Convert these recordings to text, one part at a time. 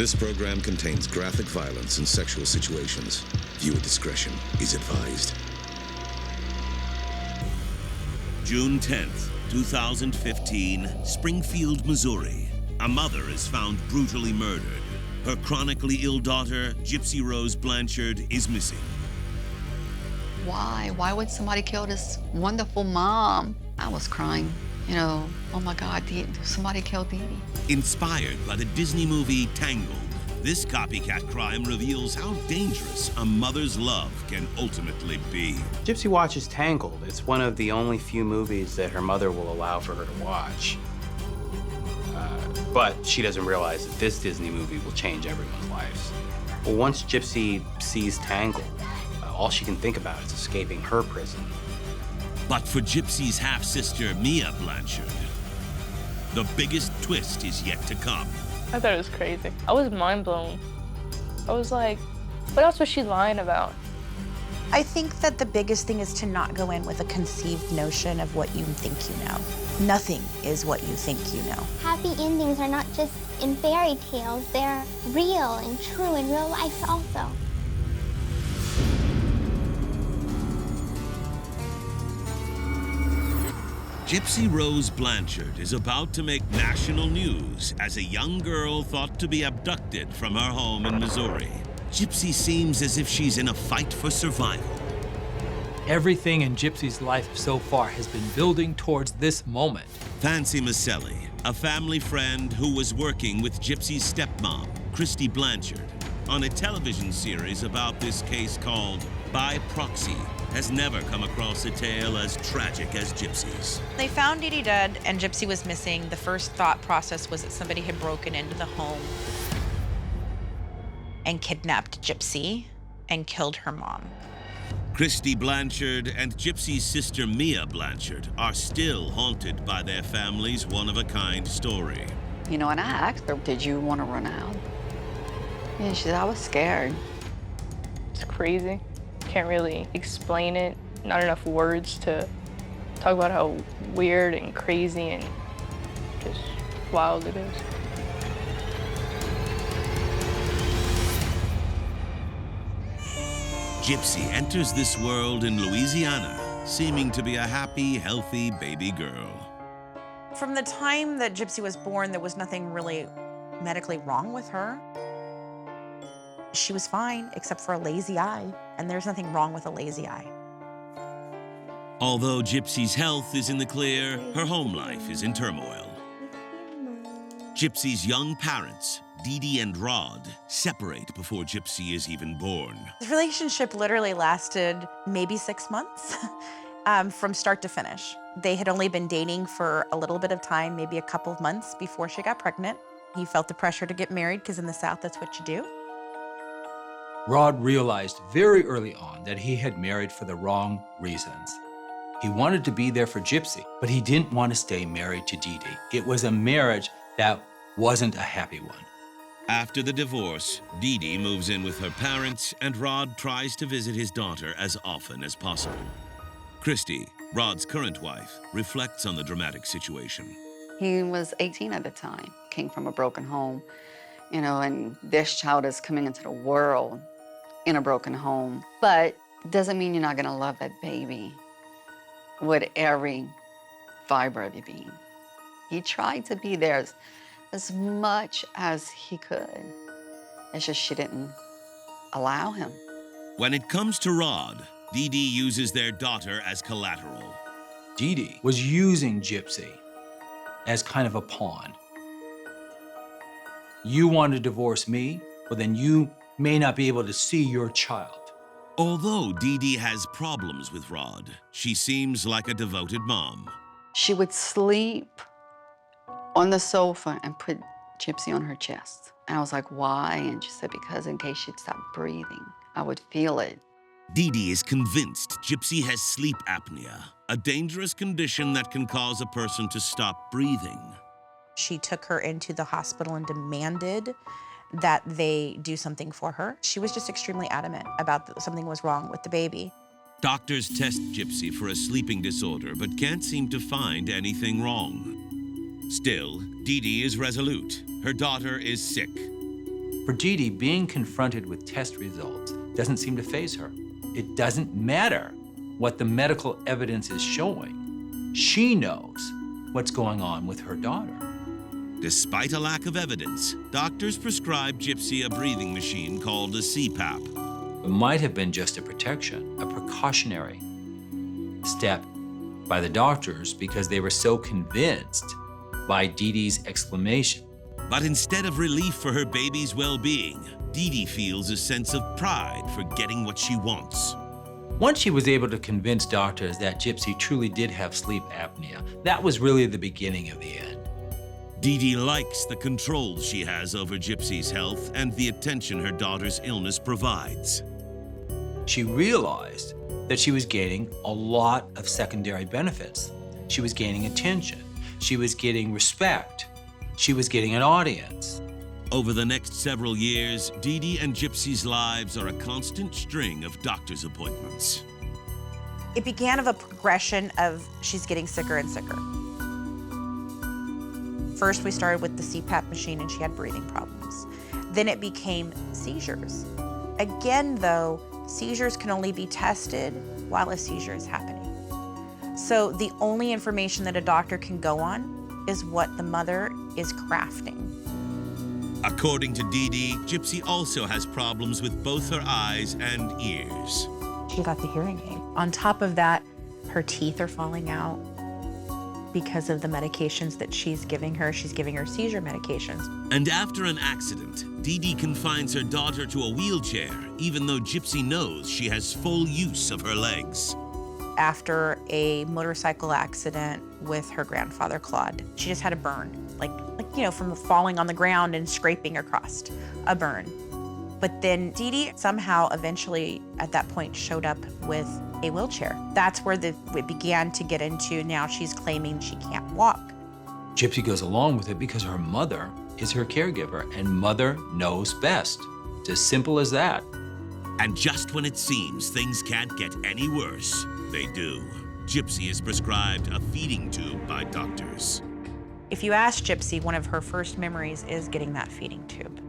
This program contains graphic violence and sexual situations. Viewer discretion is advised. June 10th, 2015, Springfield, Missouri. A mother is found brutally murdered. Her chronically ill daughter, Gypsy Rose Blanchard, is missing. Why? Why would somebody kill this wonderful mom? I was crying, oh my God, somebody killed Dee Dee. Inspired by the Disney movie Tangled, this copycat crime reveals how dangerous a mother's love can ultimately be. Gypsy watches Tangled. It's one of the only few movies that her mother will allow for her to watch. But she doesn't realize that this Disney movie will change everyone's lives. Well, once Gypsy sees Tangled, all she can think about is escaping her prison. But for Gypsy's half-sister, Mia Blanchard, the biggest twist is yet to come. I thought it was crazy. I was mind blown. I was like, what else was she lying about? I think that the biggest thing is to not go in with a conceived notion of what you think you know. Nothing is what you think you know. Happy endings are not just in fairy tales, they're real and true in real life also. Gypsy Rose Blanchard is about to make national news as a young girl thought to be abducted from her home in Missouri. Gypsy seems as if she's in a fight for survival. Everything in Gypsy's life so far has been building towards this moment. Fancy Maselli, a family friend who was working with Gypsy's stepmom, Dee Dee Blanchard, on a television series about this case called By Proxy, has never come across a tale as tragic as Gypsy's. They found Dee Dee dead and Gypsy was missing. The first thought process was that somebody had broken into the home and kidnapped Gypsy and killed her mom. Dee Blanchard and Gypsy's sister Mia Blanchard are still haunted by their family's one-of-a-kind story. And I asked her, did you want to run out? And she said, I was scared. It's crazy. Can't really explain it. Not enough words to talk about how weird and crazy and just wild it is. Gypsy enters this world in Louisiana, seeming to be a happy, healthy baby girl. From the time that Gypsy was born, there was nothing really medically wrong with her. She was fine, except for a lazy eye, and there's nothing wrong with a lazy eye. Although Gypsy's health is in the clear, her home life is in turmoil. Gypsy's young parents, Dee Dee and Rod, separate before Gypsy is even born. The relationship literally lasted maybe 6 months from start to finish. They had only been dating for a little bit of time, maybe a couple of months before she got pregnant. He felt the pressure to get married because in the South, that's what you do. Rod realized very early on that he had married for the wrong reasons. He wanted to be there for Gypsy, but he didn't want to stay married to Dee Dee. It was a marriage that wasn't a happy one. After the divorce, Dee Dee moves in with her parents, and Rod tries to visit his daughter as often as possible. Christy, Rod's current wife, reflects on the dramatic situation. He was 18 at the time, came from a broken home, and this child is coming into the world in a broken home. But it doesn't mean you're not gonna love that baby with every fiber of your being. He tried to be there as much as he could. It's just she didn't allow him. When it comes to Rod, Dee Dee uses their daughter as collateral. Dee Dee was using Gypsy as kind of a pawn. You want to divorce me, well then you may not be able to see your child. Although Dee Dee has problems with Rod, she seems like a devoted mom. She would sleep on the sofa and put Gypsy on her chest. And I was like, why? And she said, because in case she'd stop breathing, I would feel it. Dee Dee is convinced Gypsy has sleep apnea, a dangerous condition that can cause a person to stop breathing. She took her into the hospital and demanded that they do something for her. She was just extremely adamant about something was wrong with the baby. Doctors test Gypsy for a sleeping disorder, but can't seem to find anything wrong. Still, Dee Dee is resolute. Her daughter is sick. For Dee Dee, being confronted with test results doesn't seem to faze her. It doesn't matter what the medical evidence is showing. She knows what's going on with her daughter. Despite a lack of evidence, doctors prescribed Gypsy a breathing machine called a CPAP. It might have been just a protection, a precautionary step by the doctors because they were so convinced by Dee Dee's exclamation. But instead of relief for her baby's well-being, Dee Dee feels a sense of pride for getting what she wants. Once she was able to convince doctors that Gypsy truly did have sleep apnea, that was really the beginning of the end. Dee Dee likes the control she has over Gypsy's health and the attention her daughter's illness provides. She realized that she was gaining a lot of secondary benefits. She was gaining attention. She was getting respect. She was getting an audience. Over the next several years, Dee Dee and Gypsy's lives are a constant string of doctor's appointments. It began of a progression of she's getting sicker and sicker. First, we started with the CPAP machine and she had breathing problems. Then it became seizures. Again, though, seizures can only be tested while a seizure is happening. So the only information that a doctor can go on is what the mother is crafting. According to Dee Dee, Gypsy also has problems with both her eyes and ears. She got the hearing aid. On top of that, her teeth are falling out because of the medications that she's giving her. She's giving her seizure medications. And after an accident, Dee Dee confines her daughter to a wheelchair, even though Gypsy knows she has full use of her legs. After a motorcycle accident with her grandfather, Claude, she just had a burn, like from falling on the ground and scraping across, a burn. But then Dee Dee somehow eventually at that point showed up with a wheelchair. That's where it began to get into, now she's claiming she can't walk. Gypsy goes along with it because her mother is her caregiver, and mother knows best. It's as simple as that. And just when it seems things can't get any worse, they do. Gypsy is prescribed a feeding tube by doctors. If you ask Gypsy, one of her first memories is getting that feeding tube.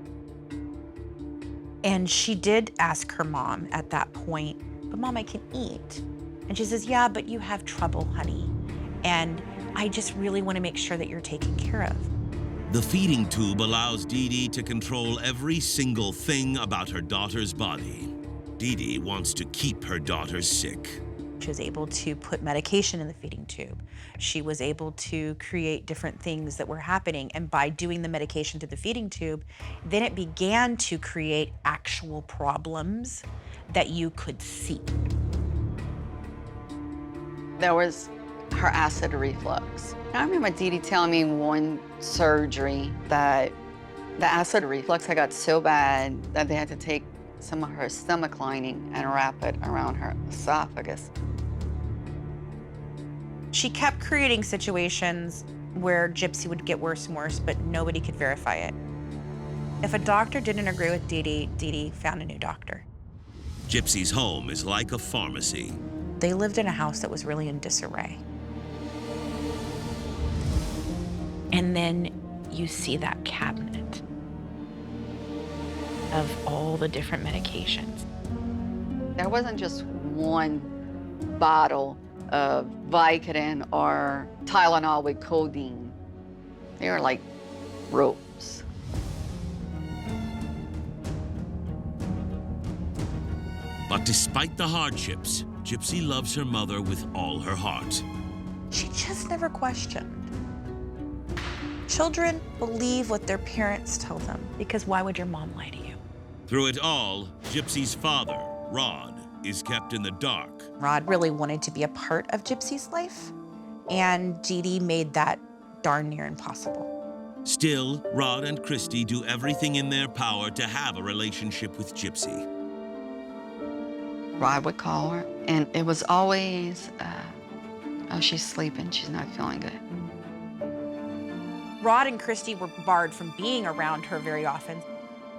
And she did ask her mom at that point, but Mom, I can eat. And she says, yeah, but you have trouble, honey. And I just really want to make sure that you're taken care of. The feeding tube allows Dee Dee to control every single thing about her daughter's body. Dee Dee wants to keep her daughter sick. She was able to put medication in the feeding tube. She was able to create different things that were happening. And by doing the medication to the feeding tube, then it began to create actual problems that you could see. There was her acid reflux. I remember Dee Dee telling me one surgery that the acid reflux had got so bad that they had to take some of her stomach lining and wrap it around her esophagus. She kept creating situations where Gypsy would get worse and worse, but nobody could verify it. If a doctor didn't agree with Dee Dee, Dee Dee found a new doctor. Gypsy's home is like a pharmacy. They lived in a house that was really in disarray. And then you see that cabinet of all the different medications. There wasn't just one bottle of Vicodin or Tylenol with codeine. They were like ropes. But despite the hardships, Gypsy loves her mother with all her heart. She just never questioned. Children believe what their parents tell them, because why would your mom lie to you? Through it all, Gypsy's father, Rod, is kept in the dark. Rod really wanted to be a part of Gypsy's life, and Dee Dee made that darn near impossible. Still, Rod and Christy do everything in their power to have a relationship with Gypsy. Rod would call her, and it was always, oh, she's sleeping, she's not feeling good. Rod and Christy were barred from being around her very often.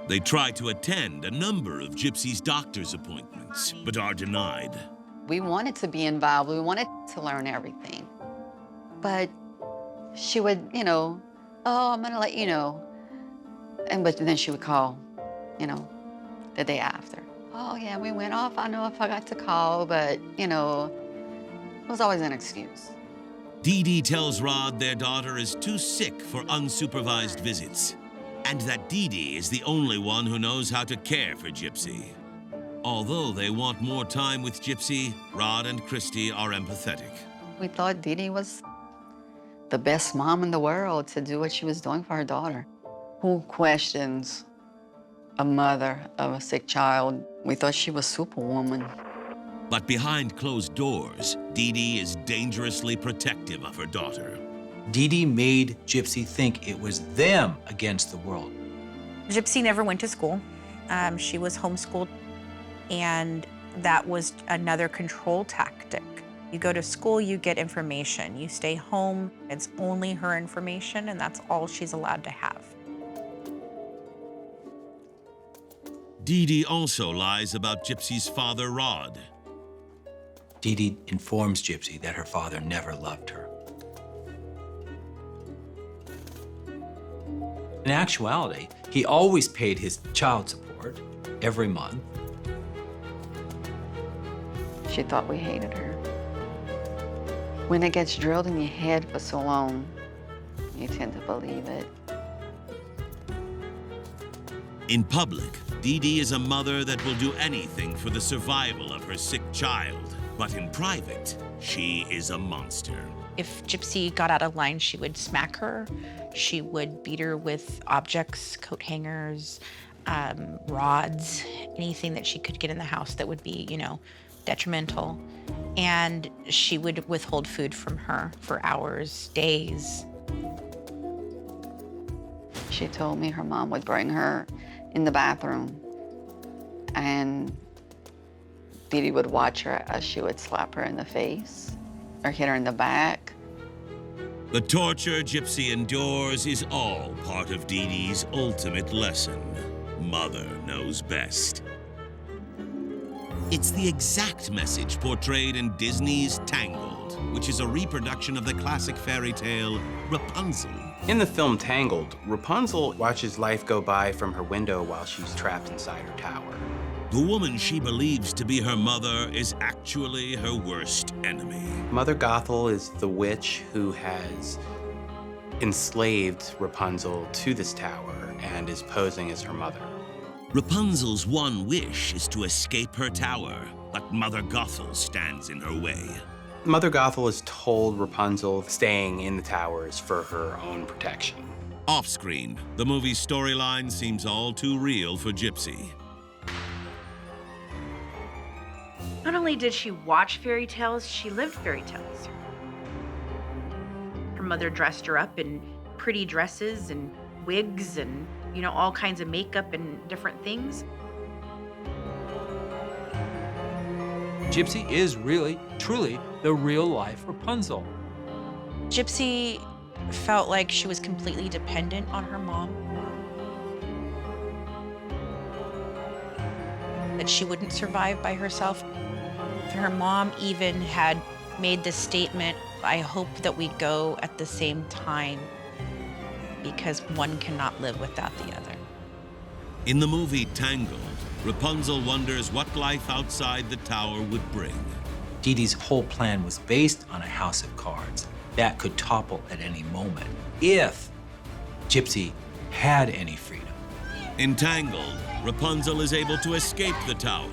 They try to attend a number of Gypsy's doctor's appointments, but are denied. We wanted to be involved, we wanted to learn everything. But she would, oh, I'm gonna let you know. But then she would call the day after. Oh yeah, we went off. I know I forgot to call, but it was always an excuse. Dee Dee tells Rod their daughter is too sick for unsupervised visits, and that Dee Dee is the only one who knows how to care for Gypsy. Although they want more time with Gypsy, Rod and Christy are empathetic. We thought Dee Dee was the best mom in the world to do what she was doing for her daughter. Who questions a mother of a sick child? We thought she was Superwoman. But behind closed doors, Dee Dee is dangerously protective of her daughter. Dee Dee made Gypsy think it was them against the world. Gypsy never went to school. She was homeschooled, and that was another control tactic. You go to school, you get information. You stay home, it's only her information, and that's all she's allowed to have. Dee Dee also lies about Gypsy's father, Rod. Dee Dee informs Gypsy that her father never loved her. In actuality, he always paid his child support every month. She thought we hated her. When it gets drilled in your head for so long, you tend to believe it. In public, Dee Dee is a mother that will do anything for the survival of her sick child. But in private, she is a monster. If Gypsy got out of line, she would smack her. She would beat her with objects, coat hangers, rods, anything that she could get in the house that would be, detrimental. And she would withhold food from her for hours, days. She told me her mom would bring her in the bathroom, and Dee Dee would watch her as she would slap her in the face or hit her in the back. The torture Gypsy endures is all part of Dee Dee's ultimate lesson. Mother knows best. It's the exact message portrayed in Disney's Tangled, which is a reproduction of the classic fairy tale Rapunzel. In the film Tangled, Rapunzel watches life go by from her window while she's trapped inside her tower. The woman she believes to be her mother is actually her worst enemy. Mother Gothel is the witch who has enslaved Rapunzel to this tower and is posing as her mother. Rapunzel's one wish is to escape her tower, but Mother Gothel stands in her way. Mother Gothel has told Rapunzel staying in the tower is for her own protection. Off-screen, the movie's storyline seems all too real for Gypsy. Not only did she watch fairy tales, she lived fairy tales. Her mother dressed her up in pretty dresses and wigs and, all kinds of makeup and different things. Gypsy is really, truly the real-life Rapunzel. Gypsy felt like she was completely dependent on her mom. That she wouldn't survive by herself. Her mom even had made this statement, "I hope that we go at the same time because one cannot live without the other." In the movie Tangled, Rapunzel wonders what life outside the tower would bring. Dee Dee's whole plan was based on a house of cards that could topple at any moment if Gypsy had any freedom. In Tangled, Rapunzel is able to escape the tower,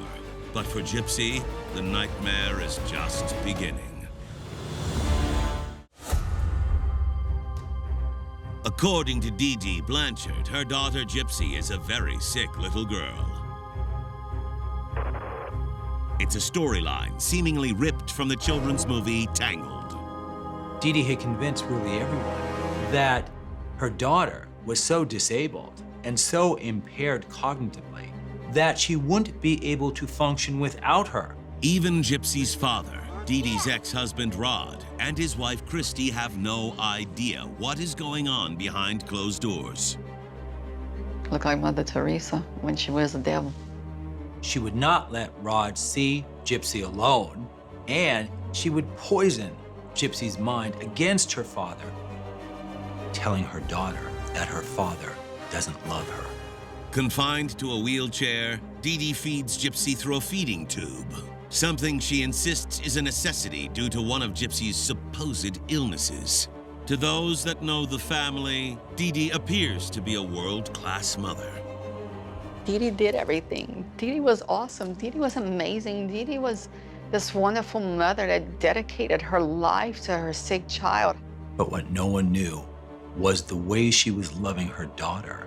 but for Gypsy, the nightmare is just beginning. According to Dee Dee Blanchard, her daughter Gypsy is a very sick little girl. It's a storyline seemingly ripped from the children's movie Tangled. Dee Dee had convinced really everyone that her daughter was so disabled and so impaired cognitively that she wouldn't be able to function without her. Even Gypsy's father, Dee Dee's ex-husband Rod, and his wife Christy have no idea what is going on behind closed doors. Looked like Mother Teresa when she was the devil. She would not let Rod see Gypsy alone, and she would poison Gypsy's mind against her father, telling her daughter that her father doesn't love her. Confined to a wheelchair, Dee Dee feeds Gypsy through a feeding tube, something she insists is a necessity due to one of Gypsy's supposed illnesses. To those that know the family, Dee Dee appears to be a world-class mother. Dee Dee did everything. Dee Dee was awesome. Dee Dee was amazing. Dee Dee was this wonderful mother that dedicated her life to her sick child. But what no one knew was the way she was loving her daughter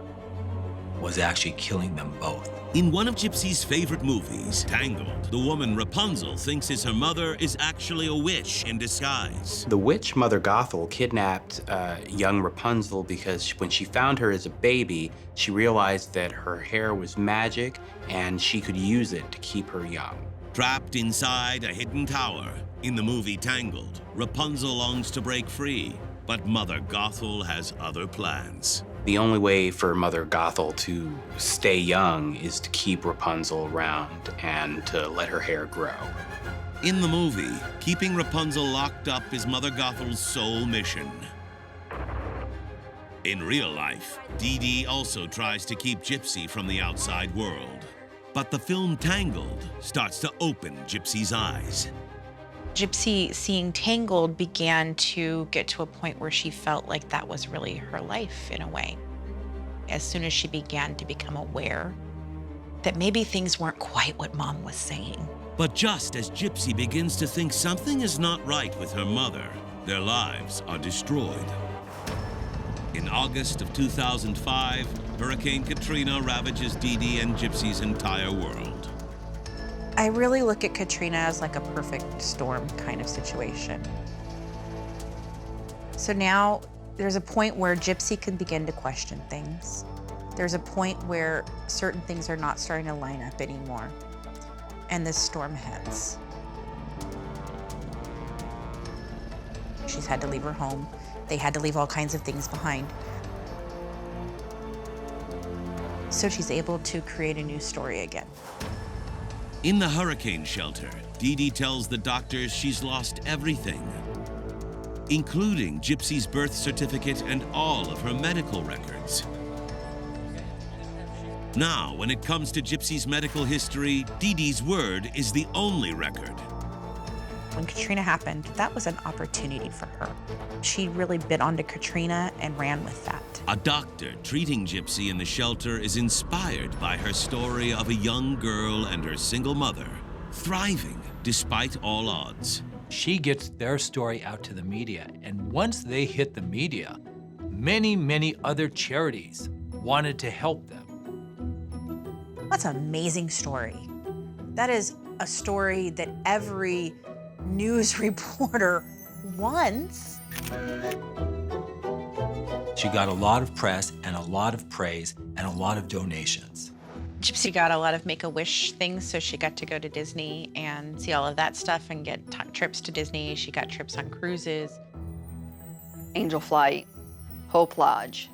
was actually killing them both. In one of Gypsy's favorite movies, Tangled, the woman Rapunzel thinks is her mother is actually a witch in disguise. The witch Mother Gothel kidnapped young Rapunzel because when she found her as a baby, she realized that her hair was magic and she could use it to keep her young. Trapped inside a hidden tower, in the movie Tangled, Rapunzel longs to break free, but Mother Gothel has other plans. The only way for Mother Gothel to stay young is to keep Rapunzel around and to let her hair grow. In the movie, keeping Rapunzel locked up is Mother Gothel's sole mission. In real life, Dee Dee also tries to keep Gypsy from the outside world. But the film Tangled starts to open Gypsy's eyes. Gypsy, seeing Tangled, began to get to a point where she felt like that was really her life in a way. As soon as she began to become aware that maybe things weren't quite what Mom was saying. But just as Gypsy begins to think something is not right with her mother, their lives are destroyed. In August of 2005, Hurricane Katrina ravages Dee Dee and Gypsy's entire world. I really look at Katrina as like a perfect storm kind of situation. So now there's a point where Gypsy can begin to question things. There's a point where certain things are not starting to line up anymore. And this storm hits. She's had to leave her home. They had to leave all kinds of things behind. So she's able to create a new story again. In the hurricane shelter, Dee Dee tells the doctors she's lost everything, including Gypsy's birth certificate and all of her medical records. Now, when it comes to Gypsy's medical history, Dee Dee's word is the only record. When Katrina happened, that was an opportunity for her. She really bit onto Katrina and ran with that. A doctor treating Gypsy in the shelter is inspired by her story of a young girl and her single mother, thriving despite all odds. She gets their story out to the media, and once they hit the media, many, many other charities wanted to help them. That's an amazing story. That is a story that every news reporter wants. She got a lot of press and a lot of praise and a lot of donations. Gypsy got a lot of Make-A-Wish things, so she got to go to Disney and see all of that stuff and get trips to Disney. She got trips on cruises. Angel Flight, Hope Lodge,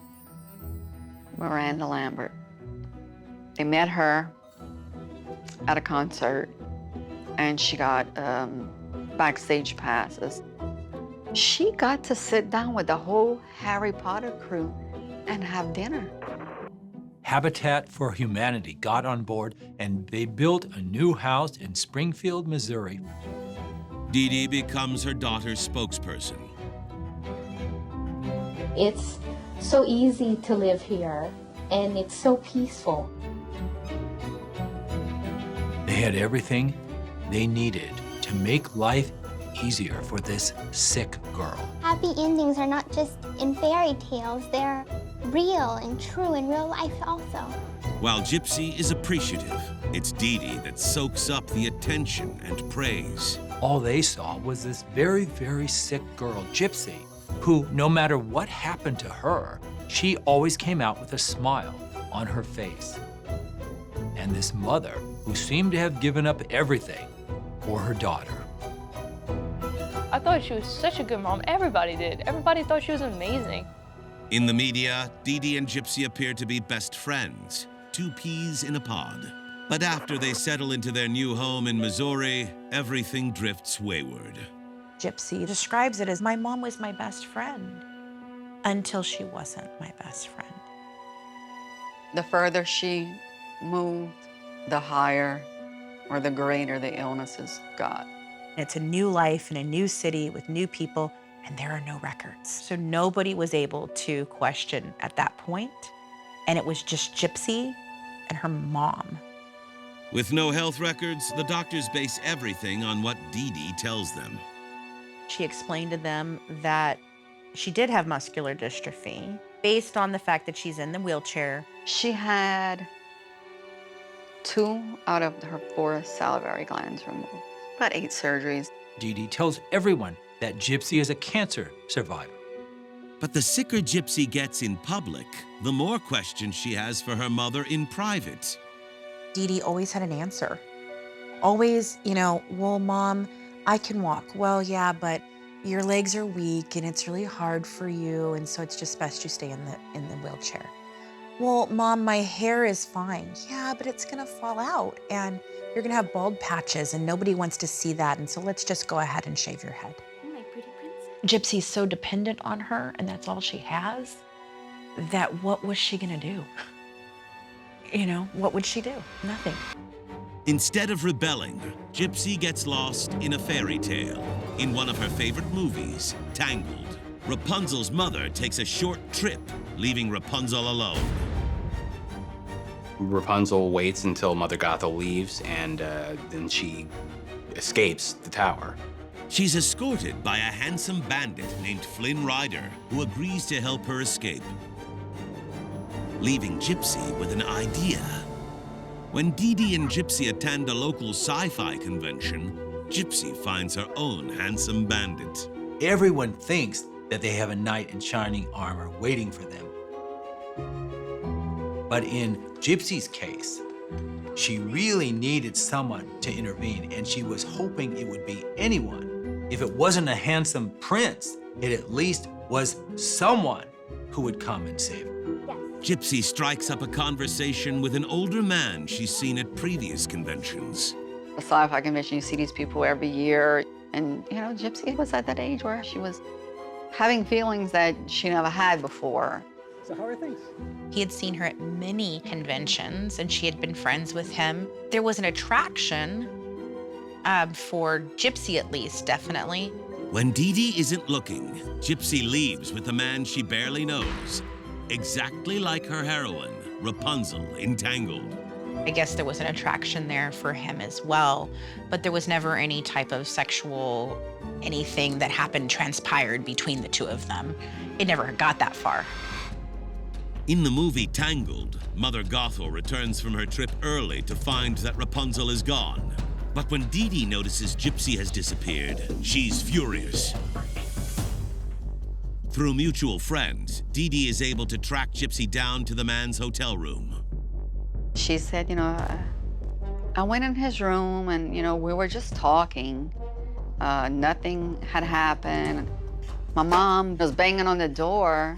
Miranda Lambert. They met her at a concert, and she got backstage passes. She got to sit down with the whole Harry Potter crew and have dinner. Habitat for Humanity got on board, and they built a new house in Springfield, Missouri. Dee Dee becomes her daughter's spokesperson. It's so easy to live here, and it's so peaceful. They had everything they needed to make life easier for this sick girl. Happy endings are not just in fairy tales, they're real and true in real life also. While Gypsy is appreciative, it's Dee Dee that soaks up the attention and praise. All they saw was this very, very sick girl, Gypsy, who, no matter what happened to her, she always came out with a smile on her face. And this mother who seemed to have given up everything for her daughter. I thought she was such a good mom. Everybody did. Everybody thought she was amazing. In the media, Dee Dee and Gypsy appear to be best friends, two peas in a pod. But after they settle into their new home in Missouri, everything drifts wayward. Gypsy describes it as, my mom was my best friend until she wasn't my best friend. The further she moved, the higher or the greater the illnesses got. It's a new life in a new city with new people, and there are no records. So nobody was able to question at that point, and it was just Gypsy and her mom. With no health records, the doctors base everything on what Dee Dee tells them. She explained to them that she did have muscular dystrophy based on the fact that she's in the wheelchair. She had 2 out of her 4 salivary glands removed, about 8 surgeries. Dee Dee tells everyone that Gypsy is a cancer survivor. But the sicker Gypsy gets in public, the more questions she has for her mother in private. Dee Dee always had an answer. Always, well, Mom, I can walk. Well, yeah, but your legs are weak and it's really hard for you, and so it's just best you stay in the wheelchair. Well, Mom, my hair is fine. Yeah, but it's gonna fall out and you're gonna have bald patches and nobody wants to see that, and so let's just go ahead and shave your head. My pretty princess. Gypsy's so dependent on her, and that's all she has, that what was she gonna do? What would she do? Nothing. Instead of rebelling, Gypsy gets lost in a fairy tale. In one of her favorite movies, Tangled, Rapunzel's mother takes a short trip, leaving Rapunzel alone. Rapunzel waits until Mother Gothel leaves, and then she escapes the tower. She's escorted by a handsome bandit named Flynn Rider, who agrees to help her escape, leaving Gypsy with an idea. When Dee Dee and Gypsy attend a local sci-fi convention, Gypsy finds her own handsome bandit. Everyone thinks that they have a knight in shining armor waiting for them. But in Gypsy's case, she really needed someone to intervene, and she was hoping it would be anyone. If it wasn't a handsome prince, it at least was someone who would come and save her. Gypsy strikes up a conversation with an older man she's seen at previous conventions. The sci-fi convention, you see these people every year. And, Gypsy was at that age where she was having feelings that she never had before. So how are things? He had seen her at many conventions, and she had been friends with him. There was an attraction for Gypsy, at least, definitely. When Dee Dee isn't looking, Gypsy leaves with a man she barely knows, exactly like her heroine, Rapunzel in Tangled. I guess there was an attraction there for him as well, but there was never any type of sexual anything that transpired between the two of them. It never got that far. In the movie Tangled, Mother Gothel returns from her trip early to find that Rapunzel is gone. But when Dee Dee notices Gypsy has disappeared, she's furious. Through mutual friends, Dee Dee is able to track Gypsy down to the man's hotel room. She said, I went in his room and, we were just talking. Nothing had happened. My mom was banging on the door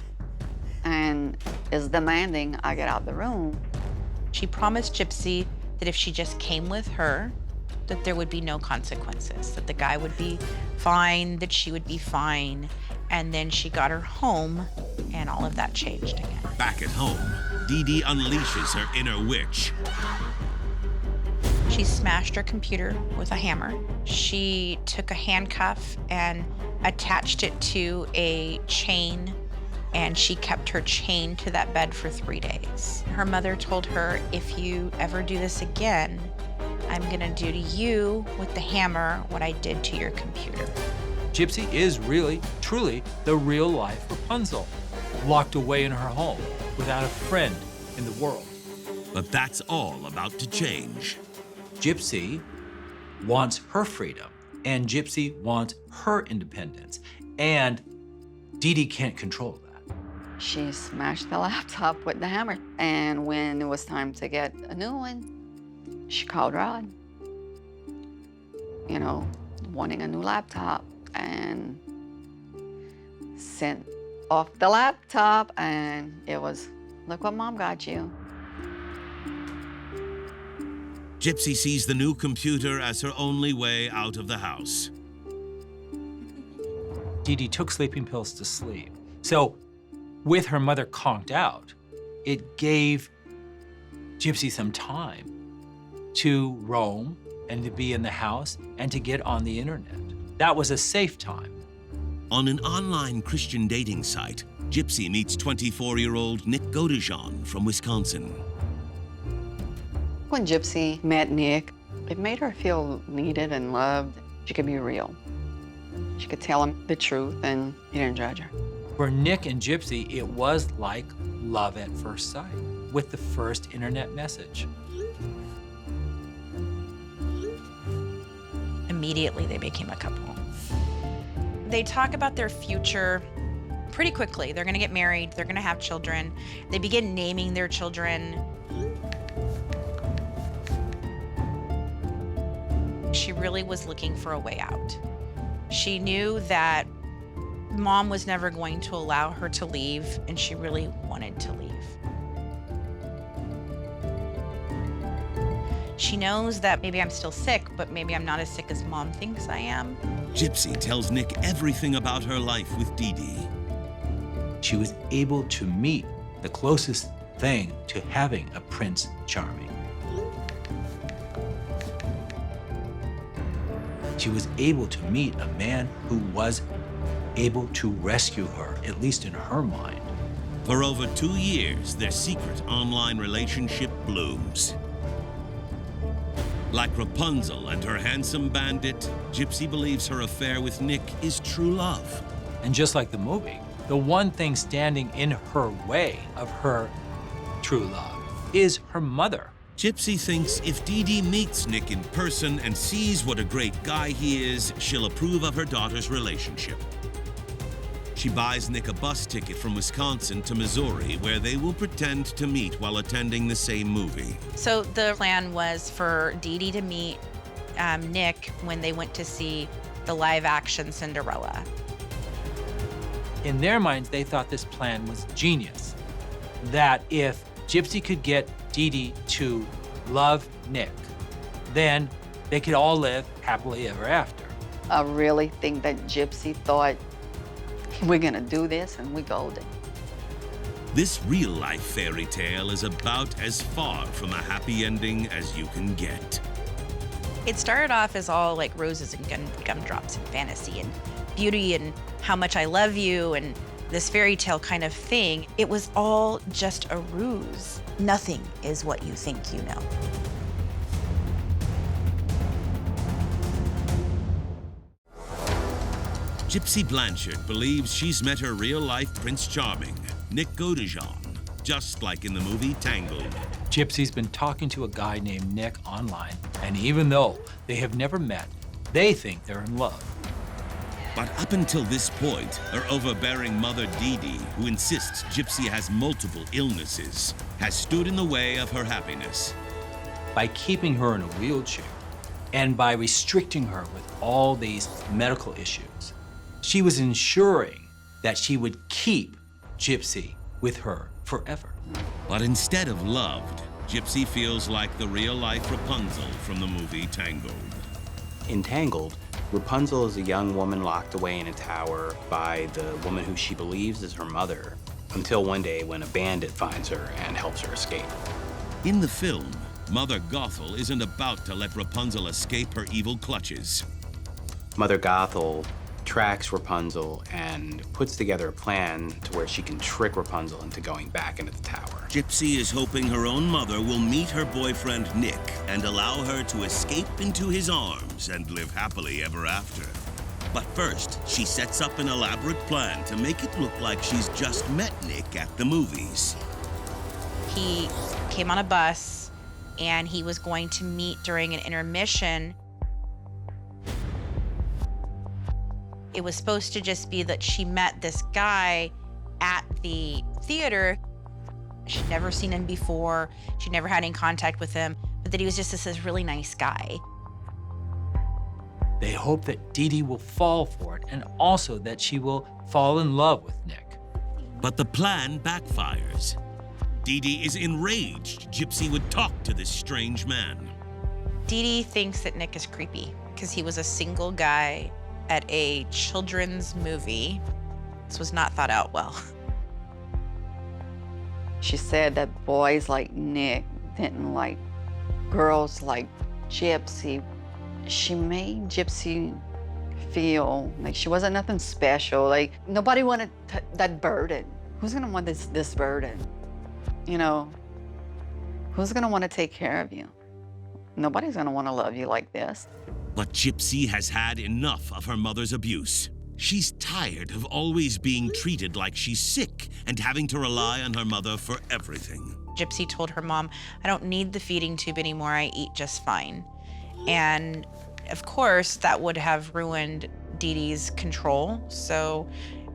and is demanding I get out of the room. She promised Gypsy that if she just came with her, that there would be no consequences, that the guy would be fine, that she would be fine. And then she got her home, and all of that changed again. Back at home, Dee Dee unleashes her inner witch. She smashed her computer with a hammer. She took a handcuff and attached it to a chain, and she kept her chained to that bed for 3 days. Her mother told her, if you ever do this again, I'm gonna do to you with the hammer what I did to your computer. Gypsy is really, truly the real-life Rapunzel, locked away in her home without a friend in the world. But that's all about to change. Gypsy wants her freedom, and Gypsy wants her independence, and Dee Dee can't control that. She smashed the laptop with the hammer, and when it was time to get a new one, she called Rod, wanting a new laptop, and sent off the laptop, and it was, look what Mom got you. Gypsy sees the new computer as her only way out of the house. Dee Dee took sleeping pills to sleep. So with her mother conked out, it gave Gypsy some time to roam and to be in the house and to get on the internet. That was a safe time. On an online Christian dating site, Gypsy meets 24-year-old Nick Godejohn from Wisconsin. When Gypsy met Nick, it made her feel needed and loved. She could be real. She could tell him the truth, and he didn't judge her. For Nick and Gypsy, it was like love at first sight with the first internet message. Immediately, they became a couple. They talk about their future pretty quickly. They're gonna get married, they're gonna have children. They begin naming their children. She really was looking for a way out. She knew that Mom was never going to allow her to leave, and she really wanted to leave. She knows that maybe I'm still sick, but maybe I'm not as sick as Mom thinks I am. Gypsy tells Nick everything about her life with Dee Dee. She was able to meet the closest thing to having a Prince Charming. She was able to meet a man who was able to rescue her, at least in her mind. For over 2 years, their secret online relationship blooms. Like Rapunzel and her handsome bandit, Gypsy believes her affair with Nick is true love. And just like the movie, the one thing standing in her way of her true love is her mother. Gypsy thinks if Dee Dee meets Nick in person and sees what a great guy he is, she'll approve of her daughter's relationship. She buys Nick a bus ticket from Wisconsin to Missouri, where they will pretend to meet while attending the same movie. So the plan was for Dee Dee to meet Nick when they went to see the live-action Cinderella. In their minds, they thought this plan was genius. That if Gypsy could get Dee Dee to love Nick, then they could all live happily ever after. I really think that Gypsy thought, we're gonna do this and we're golden. This real-life fairy tale is about as far from a happy ending as you can get. It started off as all like roses and gumdrops and fantasy and beauty and how much I love you and this fairy tale kind of thing. It was all just a ruse. Nothing is what you think you know. Gypsy Blanchard believes she's met her real-life Prince Charming, Nick Godejohn, just like in the movie Tangled. Gypsy's been talking to a guy named Nick online, and even though they have never met, they think they're in love. But up until this point, her overbearing mother Dee Dee, who insists Gypsy has multiple illnesses, has stood in the way of her happiness. By keeping her in a wheelchair and by restricting her with all these medical issues, she was ensuring that she would keep Gypsy with her forever. But instead of loved, Gypsy feels like the real-life Rapunzel from the movie Tangled. In Tangled, Rapunzel is a young woman locked away in a tower by the woman who she believes is her mother, until one day when a bandit finds her and helps her escape. In the film, Mother Gothel isn't about to let Rapunzel escape her evil clutches. Mother Gothel tracks Rapunzel and puts together a plan to where she can trick Rapunzel into going back into the tower. Gypsy is hoping her own mother will meet her boyfriend Nick and allow her to escape into his arms and live happily ever after. But first, she sets up an elaborate plan to make it look like she's just met Nick at the movies. He came on a bus and he was going to meet during an intermission. It was supposed to just be that she met this guy at the theater. She'd never seen him before. She'd never had any contact with him, but that he was just this really nice guy. They hope that Dee Dee will fall for it and also that she will fall in love with Nick. But the plan backfires. Dee Dee is enraged Gypsy would talk to this strange man. Dee Dee thinks that Nick is creepy because he was a single guy at a children's movie. This was not thought out well. She said that boys like Nick didn't like girls like Gypsy. She made Gypsy feel like she wasn't nothing special. Like, nobody wanted that burden. Who's gonna want this burden? You know, who's gonna want to take care of you? Nobody's gonna want to love you like this. But Gypsy has had enough of her mother's abuse. She's tired of always being treated like she's sick and having to rely on her mother for everything. Gypsy told her mom, "I don't need the feeding tube anymore, I eat just fine." And of course, that would have ruined Dee Dee's control, so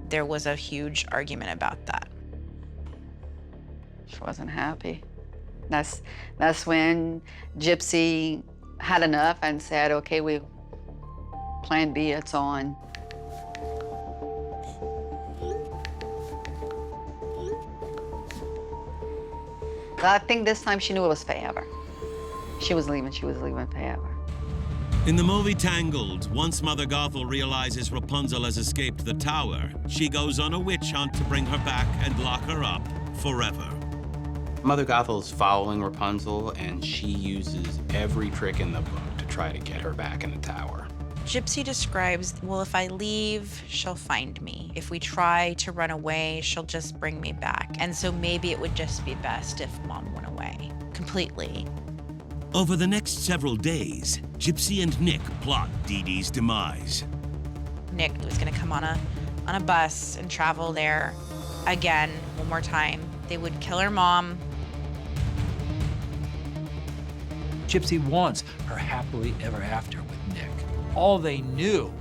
there was a huge argument about that. She wasn't happy. That's when Gypsy had enough and said, okay, plan B, it's on. I think this time she knew it was forever. She was leaving forever. In the movie Tangled, once Mother Gothel realizes Rapunzel has escaped the tower, she goes on a witch hunt to bring her back and lock her up forever. Mother Gothel is following Rapunzel, and she uses every trick in the book to try to get her back in the tower. Gypsy describes, well, if I leave, she'll find me. If we try to run away, she'll just bring me back. And so maybe it would just be best if Mom went away completely. Over the next several days, Gypsy and Nick plot Dee Dee's demise. Nick was gonna come on a bus and travel there again, one more time. They would kill her mom. Gypsy wants her happily ever after with Nick. All they knew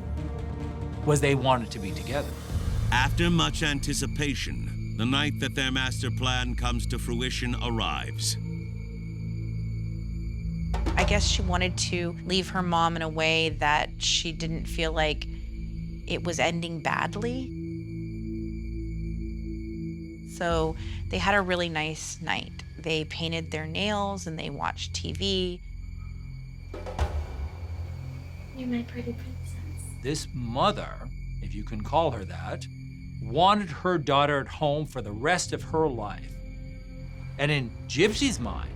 was they wanted to be together. After much anticipation, the night that their master plan comes to fruition arrives. I guess she wanted to leave her mom in a way that she didn't feel like it was ending badly. So they had a really nice night. They painted their nails and they watched TV. You're my pretty princess. This mother, if you can call her that, wanted her daughter at home for the rest of her life. And in Gypsy's mind,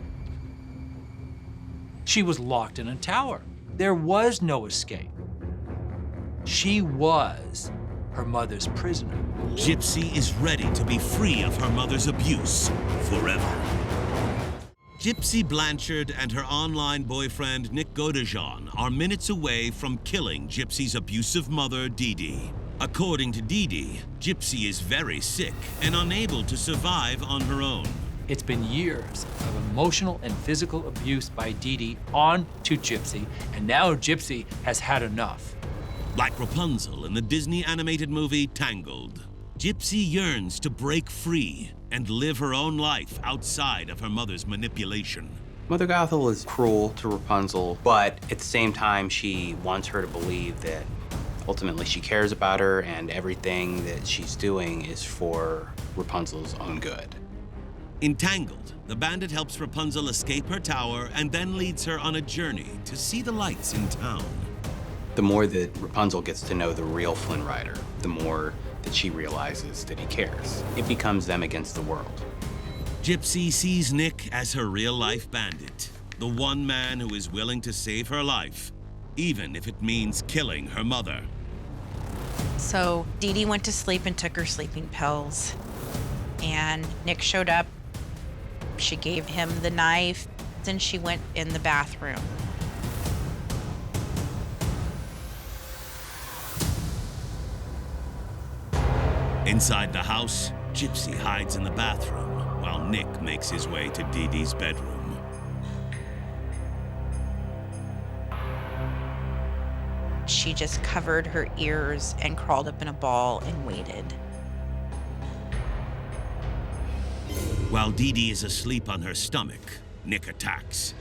she was locked in a tower. There was no escape. She was her mother's prisoner. Gypsy is ready to be free of her mother's abuse forever. Gypsy Blanchard and her online boyfriend, Nick Godejohn, are minutes away from killing Gypsy's abusive mother, Dee Dee. According to Dee Dee, Gypsy is very sick and unable to survive on her own. It's been years of emotional and physical abuse by Dee Dee on to Gypsy, and now Gypsy has had enough. Like Rapunzel in the Disney animated movie Tangled, Gypsy yearns to break free and live her own life outside of her mother's manipulation. Mother Gothel is cruel to Rapunzel, but at the same time, she wants her to believe that ultimately she cares about her and everything that she's doing is for Rapunzel's own good. In Tangled, the bandit helps Rapunzel escape her tower and then leads her on a journey to see the lights in town. The more that Rapunzel gets to know the real Flynn Rider, the more that she realizes that he cares. It becomes them against the world. Gypsy sees Nick as her real-life bandit, the one man who is willing to save her life, even if it means killing her mother. So Dee Dee went to sleep and took her sleeping pills. And Nick showed up. She gave him the knife, then she went in the bathroom. Inside the house, Gypsy hides in the bathroom while Nick makes his way to Dee Dee's bedroom. She just covered her ears and crawled up in a ball and waited. While Dee Dee is asleep on her stomach, Nick attacks.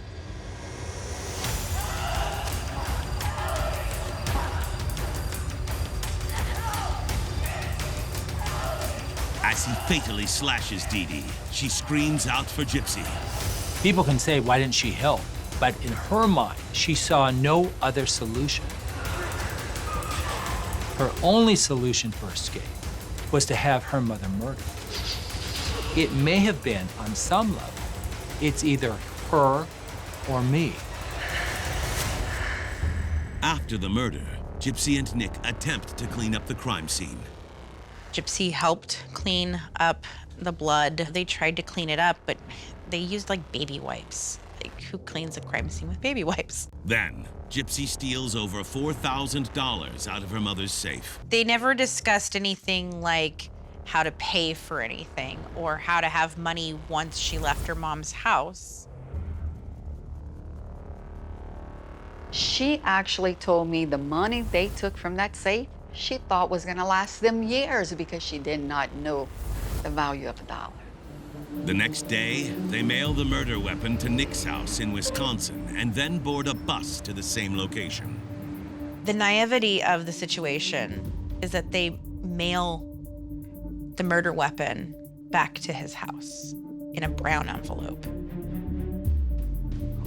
As he fatally slashes Dee Dee, she screams out for Gypsy. People can say, why didn't she help? But in her mind, she saw no other solution. Her only solution for escape was to have her mother murdered. It may have been, on some level, it's either her or me. After the murder, Gypsy and Nick attempt to clean up the crime scene. Gypsy helped clean up the blood. They tried to clean it up, but they used like baby wipes. Like, who cleans a crime scene with baby wipes? Then, Gypsy steals over $4,000 out of her mother's safe. They never discussed anything like how to pay for anything or how to have money once she left her mom's house. She actually told me the money they took from that safe, she thought was gonna last them years because she did not know the value of a dollar. The next day, they mail the murder weapon to Nick's house in Wisconsin and then board a bus to the same location. The naivety of the situation is that they mail the murder weapon back to his house in a brown envelope.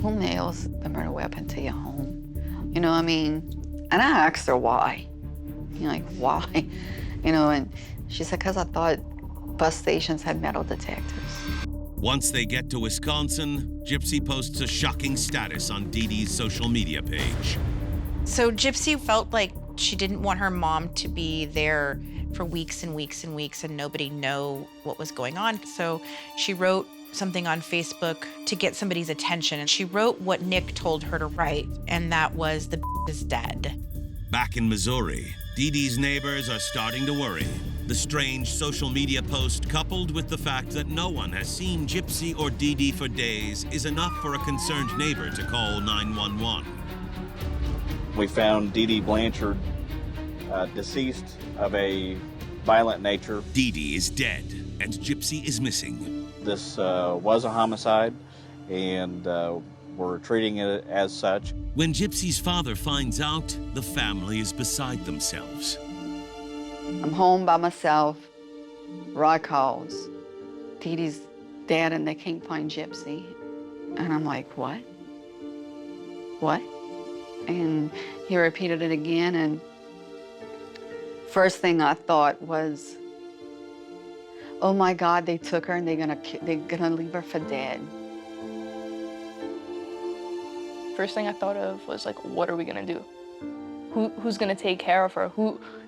Who mails the murder weapon to your home? You know, I mean, and I asked her why. You know, like, why? You know, and she said, because I thought bus stations had metal detectors. Once they get to Wisconsin, Gypsy posts a shocking status on Dee Dee's social media page. So Gypsy felt like she didn't want her mom to be there for weeks and weeks and weeks and nobody know what was going on. So she wrote something on Facebook to get somebody's attention. And she wrote what Nick told her to write, and that was, "The is dead." Back in Missouri, Dee Dee's neighbors are starting to worry. The strange social media post, coupled with the fact that no one has seen Gypsy or Dee Dee for days, is enough for a concerned neighbor to call 911. We found Dee Dee Blanchard deceased of a violent nature. Dee Dee is dead, and Gypsy is missing. This was a homicide, and we're treating it as such. When Gypsy's father finds out, the family is beside themselves. I'm home by myself. Rod calls. Dee Dee's dead and they can't find Gypsy. And I'm like, what? What? And he repeated it again, and first thing I thought was, oh my God, they took her and they're gonna leave her for dead. First thing I thought of was like, what are we gonna do? Who's gonna take care of her?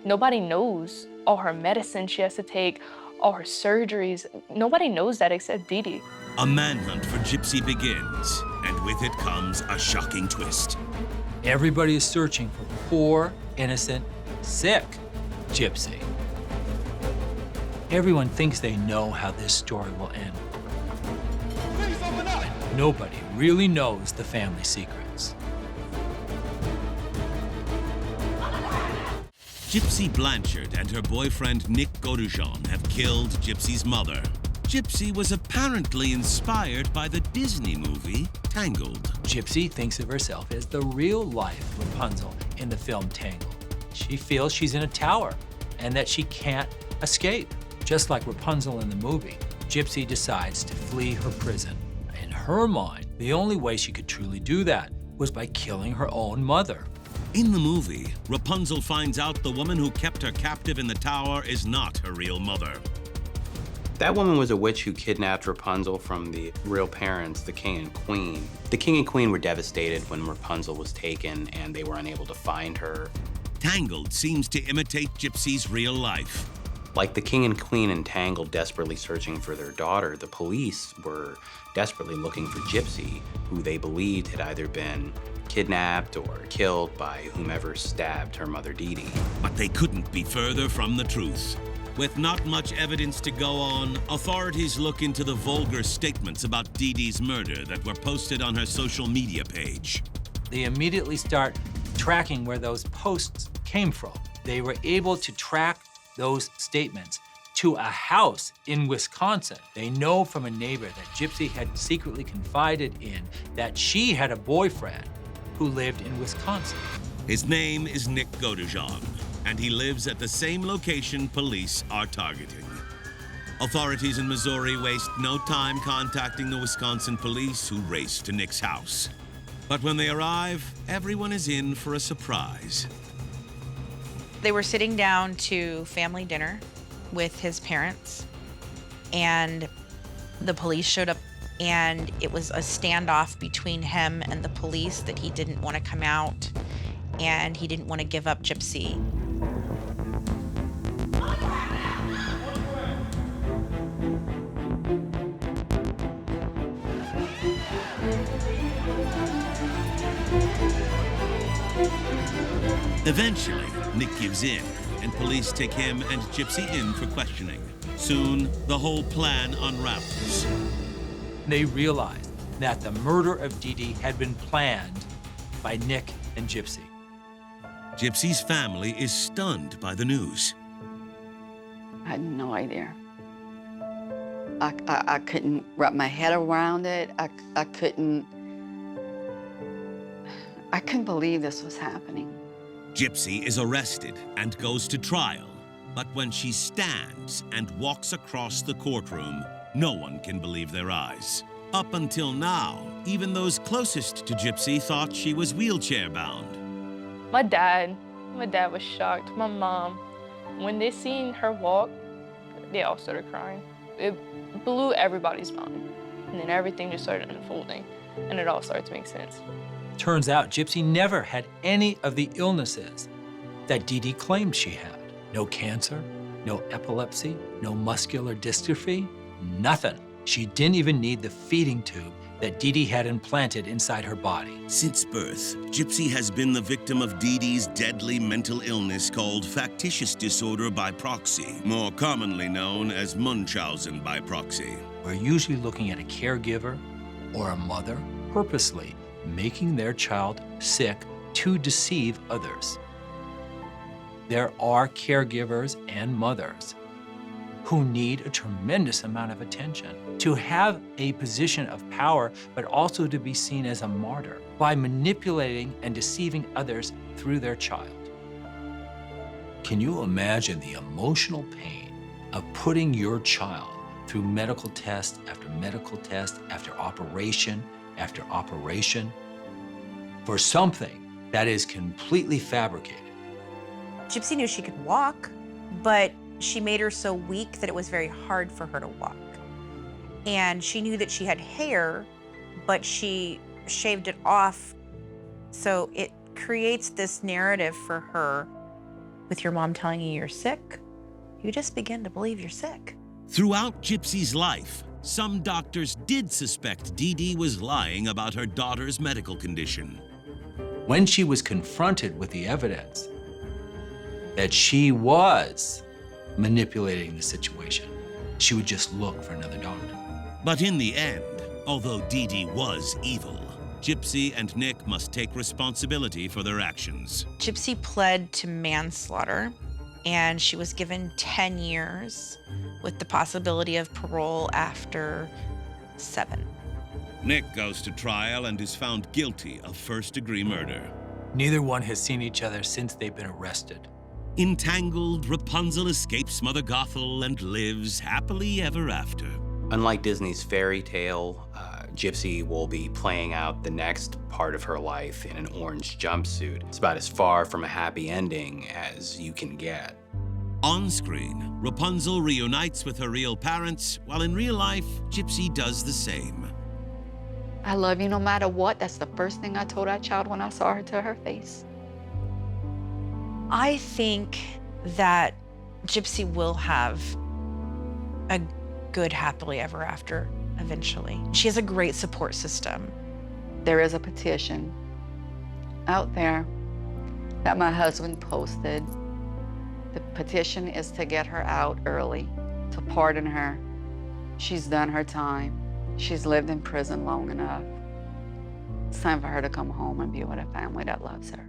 Nobody knows all her medicine she has to take, all her surgeries. Nobody knows that except Dee Dee. A manhunt for Gypsy begins, and with it comes a shocking twist. Everybody is searching for poor, innocent, sick Gypsy. Everyone thinks they know how this story will end. But nobody really knows the family secrets. Gypsy Blanchard and her boyfriend Nick Godejean have killed Gypsy's mother. Gypsy was apparently inspired by the Disney movie Tangled. Gypsy thinks of herself as the real-life Rapunzel in the film Tangled. She feels she's in a tower and that she can't escape. Just like Rapunzel in the movie, Gypsy decides to flee her prison. In her mind, the only way she could truly do that was by killing her own mother. In the movie, Rapunzel finds out the woman who kept her captive in the tower is not her real mother. That woman was a witch who kidnapped Rapunzel from the real parents, the king and queen. The king and queen were devastated when Rapunzel was taken and they were unable to find her. Tangled seems to imitate Gypsy's real life. Like the king and queen in Tangled desperately searching for their daughter, the police were desperately looking for Gypsy, who they believed had either been kidnapped or killed by whomever stabbed her mother Dee Dee. But they couldn't be further from the truth. With not much evidence to go on, authorities look into the vulgar statements about Dee Dee's murder that were posted on her social media page. They immediately start tracking where those posts came from. They were able to track those statements to a house in Wisconsin. They know from a neighbor that Gypsy had secretly confided in that she had a boyfriend who lived in Wisconsin. His name is Nick Godejean, and he lives at the same location police are targeting. Authorities in Missouri waste no time contacting the Wisconsin police, who race to Nick's house. But when they arrive, everyone is in for a surprise. They were sitting down to family dinner with his parents, and the police showed up and it was a standoff between him and the police that he didn't want to come out, and he didn't want to give up Gypsy. Eventually, Nick gives in, and police take him and Gypsy in for questioning. Soon, the whole plan unravels. They realized that the murder of Dee Dee had been planned by Nick and Gypsy. Gypsy's family is stunned by the news. I had no idea. I couldn't wrap my head around it. I couldn't believe this was happening. Gypsy is arrested and goes to trial. But when she stands and walks across the courtroom, no one can believe their eyes. Up until now, even those closest to Gypsy thought she was wheelchair-bound. My dad was shocked. My mom, when they seen her walk, they all started crying. It blew everybody's mind. And then everything just started unfolding, and it all started to make sense. Turns out Gypsy never had any of the illnesses that Dee Dee claimed she had. No cancer, no epilepsy, no muscular dystrophy, nothing. She didn't even need the feeding tube that Dee Dee had implanted inside her body. Since birth, Gypsy has been the victim of Dee Dee's deadly mental illness called factitious disorder by proxy, more commonly known as Munchausen by proxy. We're usually looking at a caregiver or a mother purposely making their child sick to deceive others. There are caregivers and mothers who need a tremendous amount of attention to have a position of power, but also to be seen as a martyr by manipulating and deceiving others through their child. Can you imagine the emotional pain of putting your child through medical test after medical test after operation for something that is completely fabricated? Gypsy knew she could walk, but she made her so weak that it was very hard for her to walk. And she knew that she had hair, but she shaved it off. So it creates this narrative for her. With your mom telling you you're sick, you just begin to believe you're sick. Throughout Gypsy's life, some doctors did suspect Dee Dee was lying about her daughter's medical condition. When she was confronted with the evidence that she was manipulating the situation, she would just look for another doctor. But in the end, although Dee Dee was evil, Gypsy and Nick must take responsibility for their actions. Gypsy pled to manslaughter, and she was given 10 years with the possibility of parole after 7. Nick goes to trial and is found guilty of first-degree murder. Neither one has seen each other since they've been arrested. In Tangled, Rapunzel escapes Mother Gothel and lives happily ever after. Unlike Disney's fairy tale, Gypsy will be playing out the next part of her life in an orange jumpsuit. It's about as far from a happy ending as you can get. On screen, Rapunzel reunites with her real parents, while in real life, Gypsy does the same. I love you no matter what. That's the first thing I told that child when I saw her to her face. I think that Gypsy will have a good happily ever after eventually. She has a great support system. There is a petition out there that my husband posted. The petition is to get her out early, to pardon her. She's done her time. She's lived in prison long enough. It's time for her to come home and be with a family that loves her.